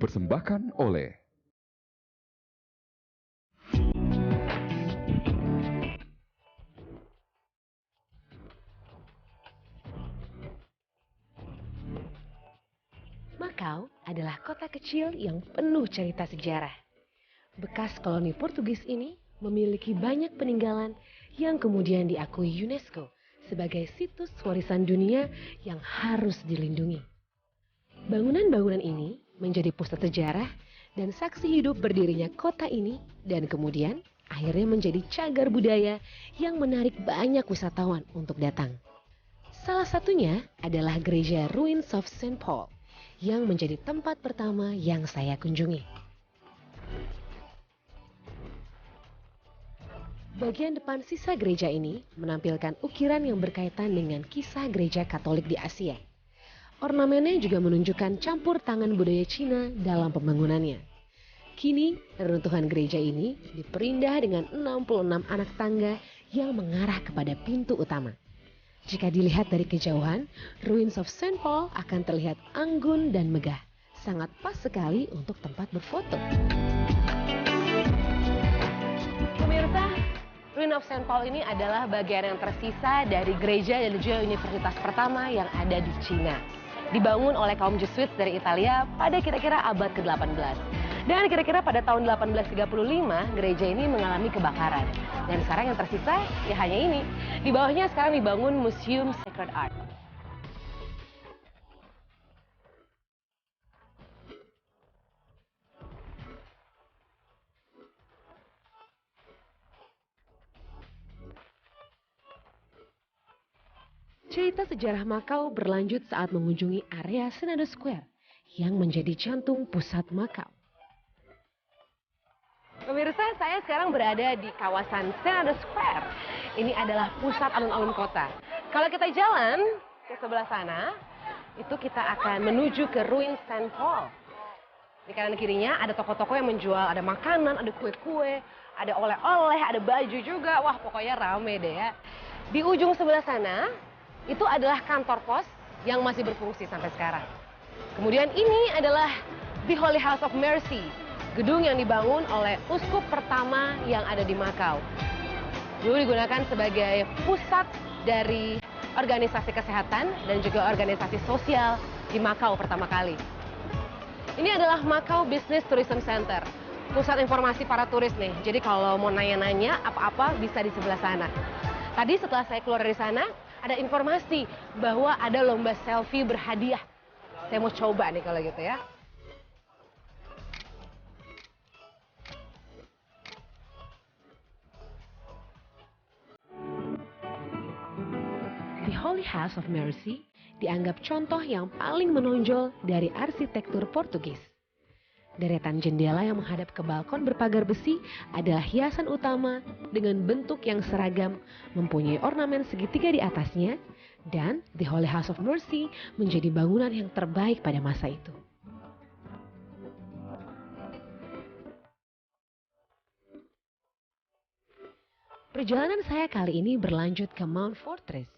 dipersembahkan oleh Makau adalah kota kecil yang penuh cerita sejarah. Bekas koloni Portugis ini memiliki banyak peninggalan yang kemudian diakui UNESCO sebagai situs warisan dunia yang harus dilindungi. Bangunan-bangunan ini menjadi pusat sejarah dan saksi hidup berdirinya kota ini dan kemudian akhirnya menjadi cagar budaya yang menarik banyak wisatawan untuk datang. Salah satunya adalah gereja Ruins of St. Paul yang menjadi tempat pertama yang saya kunjungi. Bagian depan sisa gereja ini menampilkan ukiran yang berkaitan dengan kisah gereja Katolik di Asia. Ornamennya juga menunjukkan campur tangan budaya Cina dalam pembangunannya. Kini, reruntuhan gereja ini diperindah dengan 66 anak tangga yang mengarah kepada pintu utama. Jika dilihat dari kejauhan, Ruins of St. Paul akan terlihat anggun dan megah. Sangat pas sekali untuk tempat berfoto. Pemirsa, Ruins of St. Paul ini adalah bagian yang tersisa dari gereja dan juga universitas pertama yang ada di Cina. Dibangun oleh kaum Jesuit dari Italia pada kira-kira abad ke-18. Dan kira-kira pada tahun 1835, gereja ini mengalami kebakaran. Dan sekarang yang tersisa ya hanya ini. Di bawahnya sekarang dibangun Museum Sacred Art. Cerita sejarah Makau berlanjut saat mengunjungi area Senado Square yang menjadi jantung pusat Makau. Pemirsa, saya sekarang berada di kawasan Senado Square. Ini adalah pusat alun-alun kota. Kalau kita jalan ke sebelah sana, itu kita akan menuju ke Ruins St. Paul. Di kanan kirinya ada toko-toko yang menjual, ada makanan, ada kue-kue, ada oleh-oleh, ada baju juga. Wah, pokoknya rame deh ya. Di ujung sebelah sana, itu adalah kantor pos yang masih berfungsi sampai sekarang. Kemudian ini adalah The Holy House of Mercy, gedung yang dibangun oleh uskup pertama yang ada di Makau. Dulu digunakan sebagai pusat dari organisasi kesehatan dan juga organisasi sosial di Makau pertama kali. Ini adalah Makau Business Tourism Center, pusat informasi para turis nih. Jadi kalau mau nanya-nanya apa-apa bisa di sebelah sana. Tadi setelah saya keluar dari sana, ada informasi bahwa ada lomba selfie berhadiah. Saya mau coba nih kalau gitu ya. The Holy House of Mercy dianggap contoh yang paling menonjol dari arsitektur Portugis. Deretan jendela yang menghadap ke balkon berpagar besi adalah hiasan utama dengan bentuk yang seragam, mempunyai ornamen segitiga di atasnya, dan The Holy House of Mercy menjadi bangunan yang terbaik pada masa itu. Perjalanan saya kali ini berlanjut ke Mount Fortress,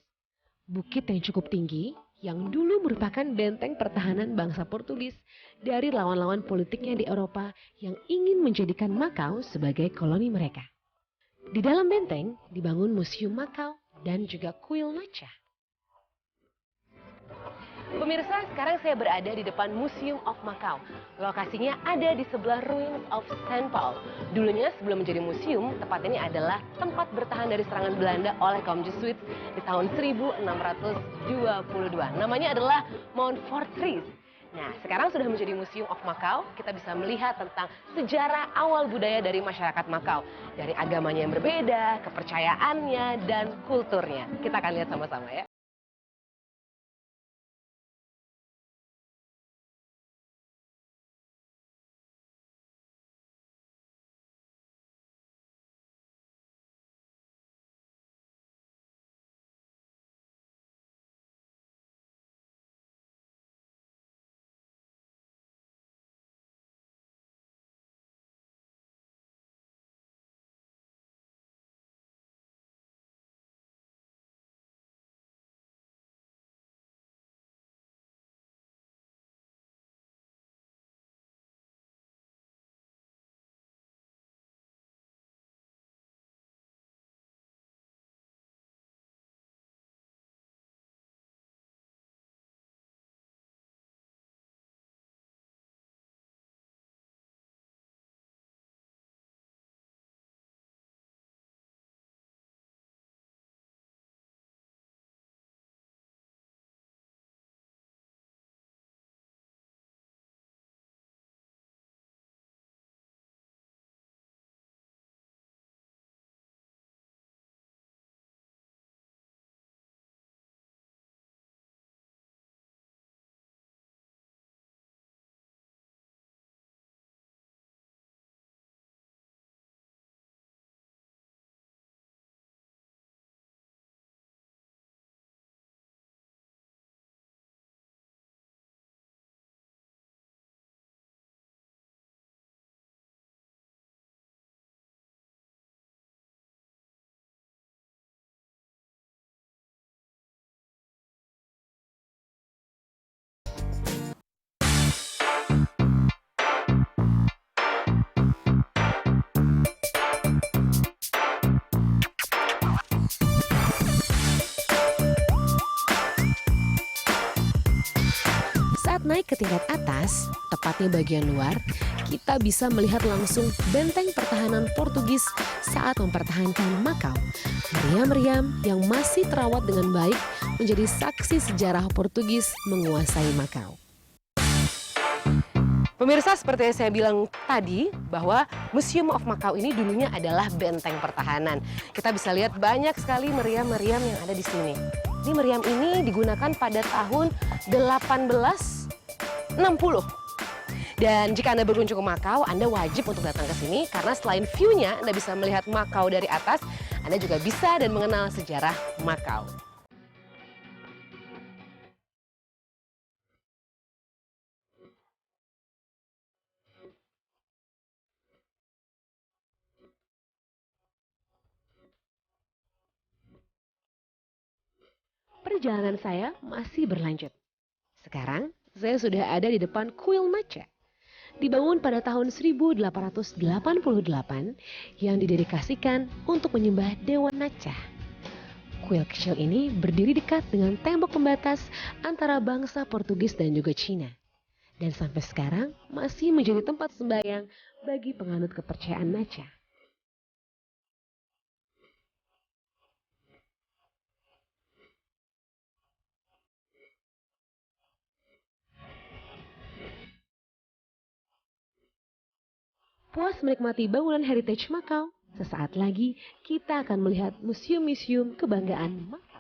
bukit yang cukup tinggi yang dulu merupakan benteng pertahanan bangsa Portugis dari lawan-lawan politiknya di Eropa yang ingin menjadikan Makau sebagai koloni mereka. Di dalam benteng dibangun Museum Makau dan juga kuil Nacha. Pemirsa, sekarang saya berada di depan Museum of Makau. Lokasinya ada di sebelah Ruins of St. Paul. Dulunya sebelum menjadi museum, tempat ini adalah tempat bertahan dari serangan Belanda oleh kaum Jesuit di tahun 1622. Namanya adalah Mount Fortress. Nah, sekarang sudah menjadi Museum of Makau, kita bisa melihat tentang sejarah awal budaya dari masyarakat Makau. Dari agamanya yang berbeda, kepercayaannya, dan kulturnya. Kita akan lihat sama-sama ya. naik ke tingkat atas, tepatnya bagian luar, kita bisa melihat langsung benteng pertahanan Portugis saat mempertahankan Makau. Meriam-meriam yang masih terawat dengan baik menjadi saksi sejarah Portugis menguasai Makau. Pemirsa, seperti yang saya bilang tadi, bahwa Museum of Macau ini dulunya adalah benteng pertahanan. Kita bisa lihat banyak sekali meriam-meriam yang ada di sini. Ini meriam ini digunakan pada tahun 1860. Dan jika Anda berkunjung ke Macau, Anda wajib untuk datang ke sini karena selain view-nya, Anda bisa melihat Macau dari atas, Anda juga bisa dan mengenal sejarah Macau. Perjalanan saya masih berlanjut. Sekarang, saya sudah ada di depan kuil Macha. Dibangun pada tahun 1888 yang didedikasikan untuk menyembah Dewa Nacha. Kuil kecil ini berdiri dekat dengan tembok pembatas antara bangsa Portugis dan juga Cina. Dan sampai sekarang masih menjadi tempat sembahyang bagi penganut kepercayaan Nacha. Puas menikmati bangunan heritage Macau, sesaat lagi kita akan melihat museum-museum kebanggaan Macau.